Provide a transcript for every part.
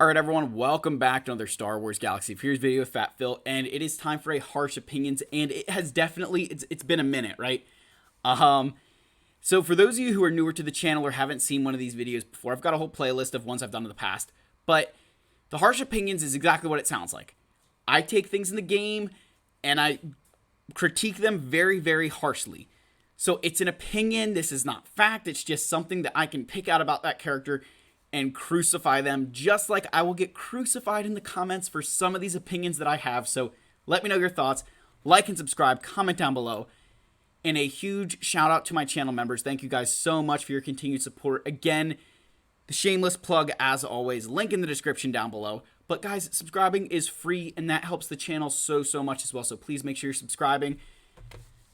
Alright everyone, welcome back to another Star Wars Galaxy of Heroes video with Fat Phil, and it is time for a harsh opinions, and it has definitely, it's been a minute, right? So for those of you who are newer to the channel or haven't seen one of these videos before, I've got a whole playlist of ones I've done in the past, but the harsh opinions is exactly what it sounds like. I take things in the game, and I critique them very, very harshly. So it's an opinion, this is not fact, it's just something that I can pick out about that character and crucify them, just like I will get crucified in the comments for some of these opinions that I have. So let me know your thoughts, like and subscribe, comment down below, and a huge shout out to my channel members. Thank you guys so much for your continued support. Again, the shameless plug as always, link in the description down below. But guys, subscribing is free and that helps the channel so much as well. So please make sure you're subscribing.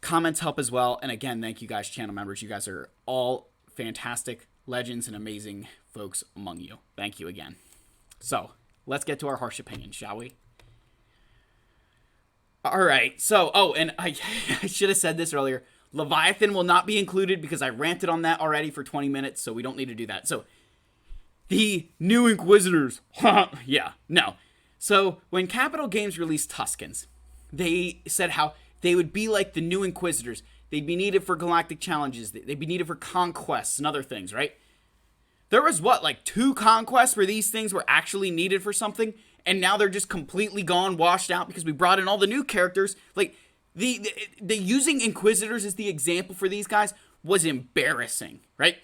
Comments help as well. And again, thank you guys, channel members. You guys are all fantastic legends and amazing folks among you. Thank you again. So let's get to our harsh opinion, shall we? All right. So, and I should have said this earlier. Leviathan will not be included because I ranted on that already for 20 minutes, so we don't need to do that. So the new Inquisitors. Yeah, no. So when Capital Games released Tuskens, they said how they would be like the new Inquisitors. They'd be needed for galactic challenges. They'd be needed for conquests and other things, right? There was, what, like 2 conquests where these things were actually needed for something, and now they're just completely gone, washed out, because we brought in all the new characters. Like, the using Inquisitors as the example for these guys was embarrassing, right?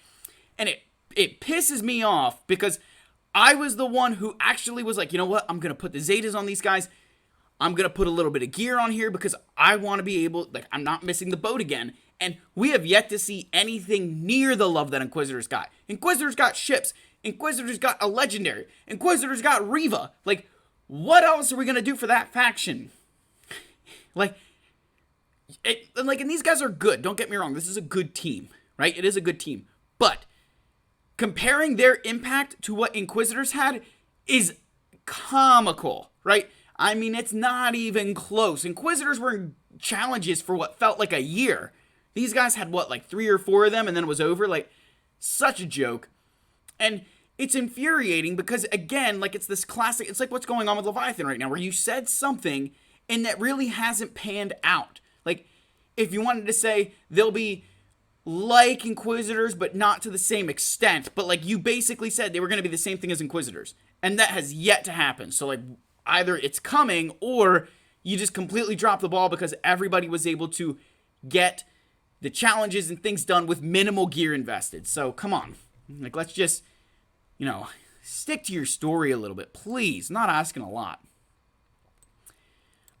And it pisses me off, because I was the one who actually was like, you know what, I'm going to put the Zetas on these guys. I'm going to put a little bit of gear on here because I want to be able, like, I'm not missing the boat again. And we have yet to see anything near the love that Inquisitors got. Inquisitors got ships. Inquisitors got a legendary. Inquisitors got Riva. Like, what else are we going to do for that faction? And these guys are good. Don't get me wrong. This is a good team, right? It is a good team. But comparing their impact to what Inquisitors had is comical, right? I mean, it's not even close. Inquisitors were in challenges for what felt like a year. These guys had, what, like 3 or 4 of them, and then it was over? Like, such a joke. And it's infuriating because, again, like, it's this classic, it's like what's going on with Leviathan right now, where you said something, and that really hasn't panned out. Like, if you wanted to say, they'll be like Inquisitors, but not to the same extent, but, like, you basically said they were going to be the same thing as Inquisitors. And that has yet to happen. So, like, either it's coming, or you just completely drop the ball because everybody was able to get the challenges and things done with minimal gear invested. So, come on. Like, let's just, stick to your story a little bit, please. Not asking a lot.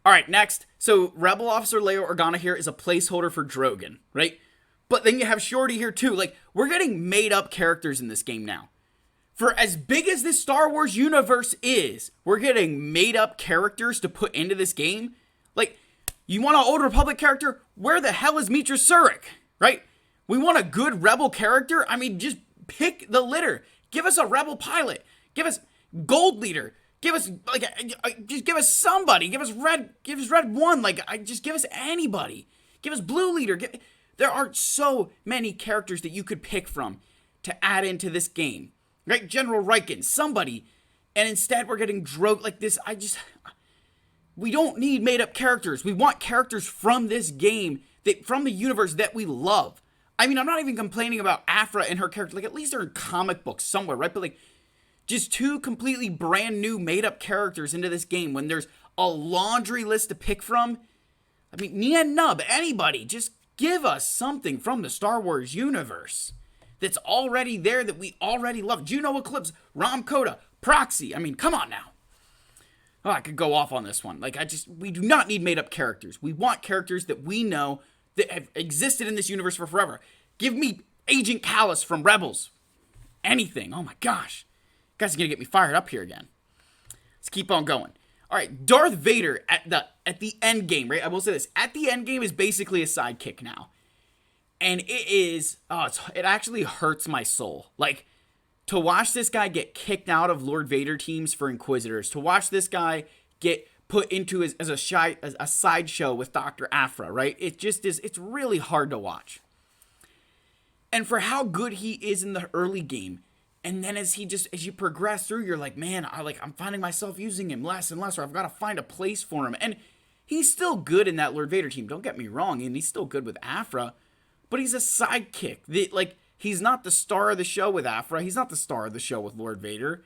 Alright, next. So, Rebel Officer Leia Organa here is a placeholder for Drogon, right? But then you have Shorty here, too. Like, we're getting made-up characters in this game now. For as big as this Star Wars universe is, we're getting made-up characters to put into this game. Like, you want an Old Republic character? Where the hell is Mitra Surik, right? We want a good Rebel character? I mean, just pick the litter. Give us a Rebel pilot. Give us Gold Leader. Give us, just give us somebody. Give us Red 1. Just give us anybody. Give us Blue Leader. There are so many characters that you could pick from to add into this game. Right? General Riken, somebody. And instead we're getting Drogon like this. We don't need made-up characters. We want characters from this game, from the universe that we love. I mean, I'm not even complaining about Afra and her character. Like, at least they're in comic books somewhere, right? But, like, just 2 completely brand new made-up characters into this game when there's a laundry list to pick from. I mean, Nien Nunb, anybody, just give us something from the Star Wars universe that's already there, that we already love. Juno Eclipse, Rom Coda, Proxy. I mean, come on now. Oh, I could go off on this one. Like, we do not need made-up characters. We want characters that we know that have existed in this universe for forever. Give me Agent Callus from Rebels. Anything. Oh my gosh. You guys are going to get me fired up here again. Let's keep on going. All right, Darth Vader at the end game, right? I will say this. At the end game is basically a sidekick now. And it is, it actually hurts my soul. Like, to watch this guy get kicked out of Lord Vader teams for Inquisitors, to watch this guy get put into as a sideshow with Dr. Afra, right? It just is, it's really hard to watch. And for how good he is in the early game, And then as you progress through, you're like, man, I'm finding myself using him less and less, or I've got to find a place for him. And he's still good in that Lord Vader team. Don't get me wrong, and he's still good with Aphra, but he's a sidekick. He's not the star of the show with Aphra. He's not the star of the show with Lord Vader.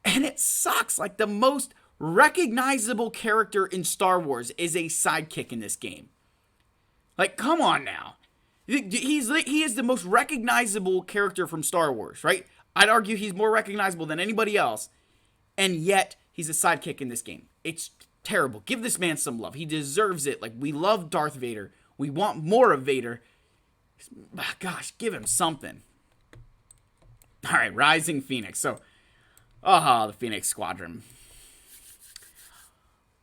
And it sucks. Like, the most recognizable character in Star Wars is a sidekick in this game. Like, come on now. He is the most recognizable character from Star Wars, right? I'd argue he's more recognizable than anybody else, and yet he's a sidekick in this game. It's terrible. Give this man some love. He deserves it. Like, we love Darth Vader. We want more of Vader. Gosh, give him something. All right, Rising Phoenix. So, the Phoenix Squadron.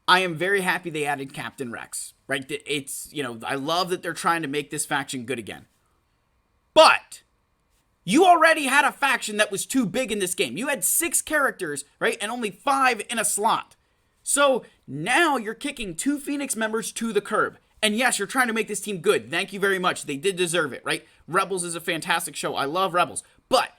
I am very happy they added Captain Rex, right? It's, I love that they're trying to make this faction good again. But you already had a faction that was too big in this game. You had 6 characters, right? And only 5 in a slot. So now you're kicking 2 Phoenix members to the curb. And yes, you're trying to make this team good. Thank you very much. They did deserve it, right? Rebels is a fantastic show. I love Rebels. But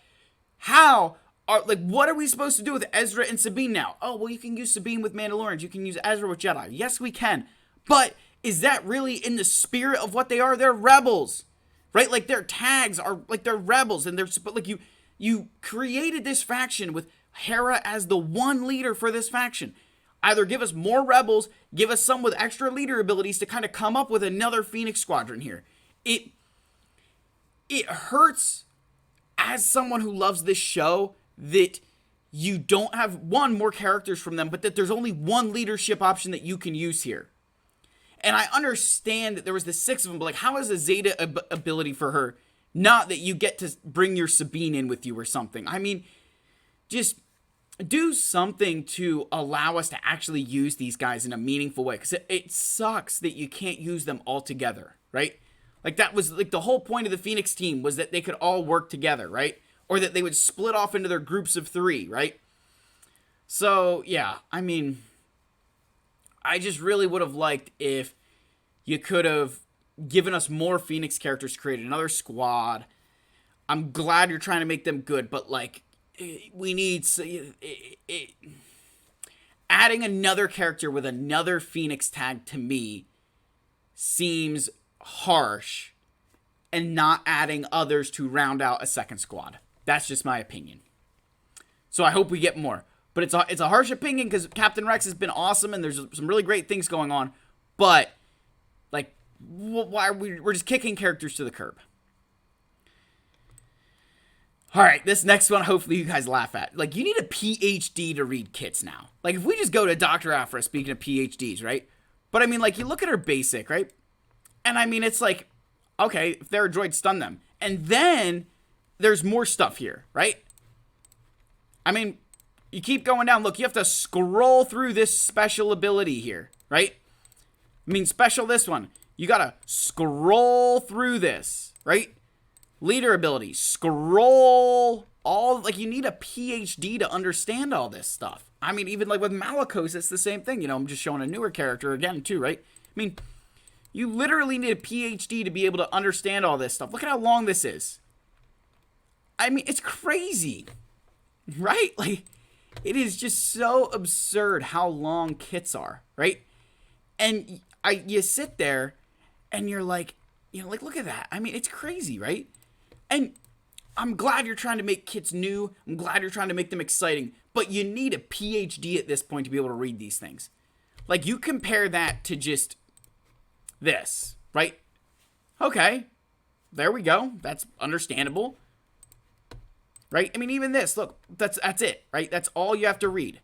what are we supposed to do with Ezra and Sabine now? Oh, well, you can use Sabine with Mandalorians. You can use Ezra with Jedi. Yes, we can. But is that really in the spirit of what they are? They're rebels, right? Like, their tags are, like, they're rebels. And you created this faction with Hera as the one leader for this faction. Either give us more rebels, give us some with extra leader abilities to kind of come up with another Phoenix Squadron here. It hurts as someone who loves this show that you don't have, more characters from them, but that there's only one leadership option that you can use here. And I understand that there was the 6 of them, but like, how is a Zeta ability for her? Not that you get to bring your Sabine in with you or something. I mean, just do something to allow us to actually use these guys in a meaningful way. Because it sucks that you can't use them all together, right? Like, that was like the whole point of the Phoenix team, was that they could all work together, right? Or that they would split off into their groups of 3, right? So, yeah, I mean, I just really would have liked if you could have given us more Phoenix characters, created another squad. I'm glad you're trying to make them good, but, like, we need... adding another character with another Phoenix tag, to me, seems harsh, and not adding others to round out a second squad. That's just my opinion. So I hope we get more. But it's a harsh opinion because Captain Rex has been awesome and there's some really great things going on. But, like, why are we're just kicking characters to the curb. Alright, this next one, hopefully you guys laugh at. Like, you need a PhD to read kits now. Like, if we just go to Dr. Aphra, speaking of PhDs, right? But, I mean, like, you look at her basic, right? And, I mean, it's like, okay, if they're a droid, stun them. And then there's more stuff here, right? I mean, you keep going down. Look, you have to scroll through this special ability here, right? I mean, special this one. You gotta scroll through this, right? Leader ability. Scroll all, like, you need a PhD to understand all this stuff. I mean, even like with Malicos, it's the same thing. I'm just showing a newer character again, too, right? I mean, you literally need a PhD to be able to understand all this stuff. Look at how long this is. I mean, it's crazy, right? Like, it is just so absurd how long kits are, right? And you sit there and you're like, like, look at that. I mean, it's crazy, right? And I'm glad you're trying to make kits new. I'm glad you're trying to make them exciting. But you need a PhD at this point to be able to read these things. Like, you compare that to just this, right? Okay, there we go. That's understandable. Right? I mean, even this, look, that's it, right? That's all you have to read.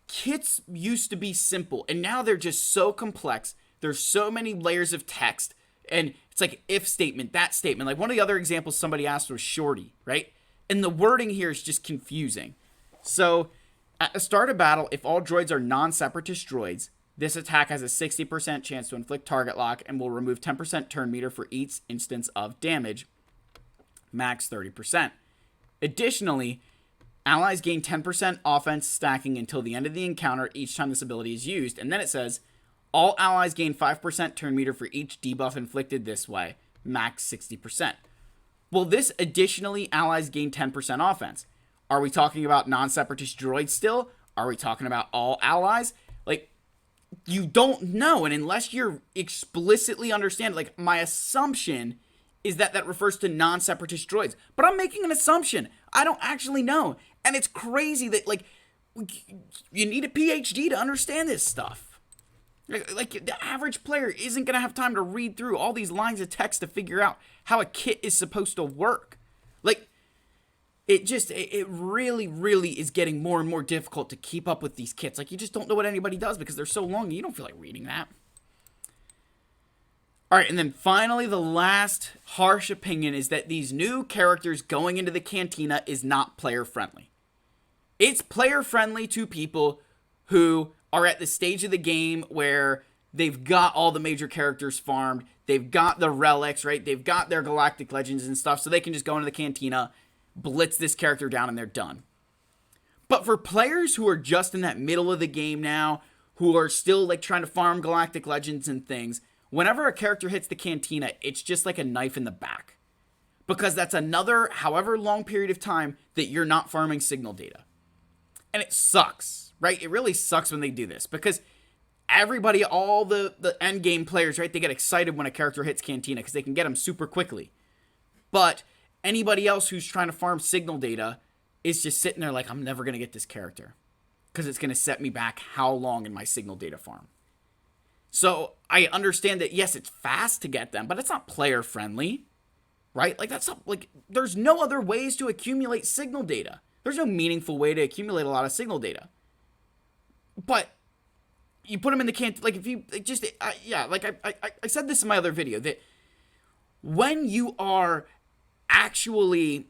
Kits used to be simple, and now they're just so complex. There's so many layers of text, and it's like if statement, that statement. Like, one of the other examples somebody asked was shorty, right? And the wording here is just confusing. So, at the start of battle, if all droids are non-separatist droids, this attack has a 60% chance to inflict target lock and will remove 10% turn meter for each instance of damage. Max 30%. Additionally, allies gain 10% offense stacking until the end of the encounter each time this ability is used. And then it says, all allies gain 5% turn meter for each debuff inflicted this way. Max 60%. Well, this additionally allies gain 10% offense. Are we talking about non-separatist droids still? Are we talking about all allies? Like, you don't know, and unless you're explicitly understand, like, my assumption is that that refers to non-separatist droids. But I'm making an assumption. I don't actually know. And it's crazy that, like, you need a PhD to understand this stuff. Like, the average player isn't going to have time to read through all these lines of text to figure out how a kit is supposed to work. Like, it really, really is getting more and more difficult to keep up with these kits. Like, you just don't know what anybody does because they're so long and you don't feel like reading that. Alright, and then finally, the last harsh opinion is that these new characters going into the cantina is not player-friendly. It's player-friendly to people who are at the stage of the game where they've got all the major characters farmed, they've got the relics, right? They've got their galactic legends and stuff, so they can just go into the cantina, blitz this character down, and they're done. But for players who are just in that middle of the game now, who are still like trying to farm galactic legends and things, whenever a character hits the cantina, it's just like a knife in the back. Because that's another however long period of time that you're not farming signal data. And it sucks, right? It really sucks when they do this, because everybody, all the end game players, right, they get excited when a character hits cantina because they can get them super quickly. But anybody else who's trying to farm signal data is just sitting there like, I'm never going to get this character because it's going to set me back how long in my signal data farm. So I understand that, yes, it's fast to get them, but it's not player friendly, right? Like, that's not, like, there's no other ways to accumulate signal data. There's no meaningful way to accumulate a lot of signal data. But you put them in the cantina, like, if you just, yeah, like I said this in my other video, that when you are actually,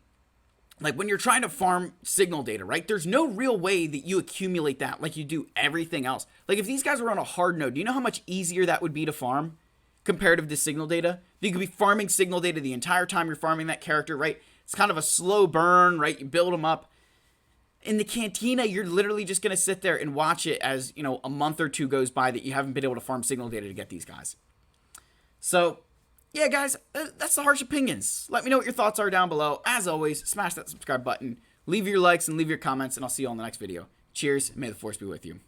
like, when you're trying to farm signal data, right, there's no real way that you accumulate that like you do everything else. Like, if these guys were on a hard node, do you know how much easier that would be to farm comparative to signal data? You could be farming signal data the entire time you're farming that character, right? It's kind of a slow burn, right? You build them up. In the cantina, you're literally just going to sit there and watch it as, you know, a month or two goes by that you haven't been able to farm signal data to get these guys. So, yeah, guys, that's the harsh opinions. Let me know what your thoughts are down below. As always, smash that subscribe button, leave your likes and leave your comments, and I'll see you all in the next video. Cheers, and may the force be with you.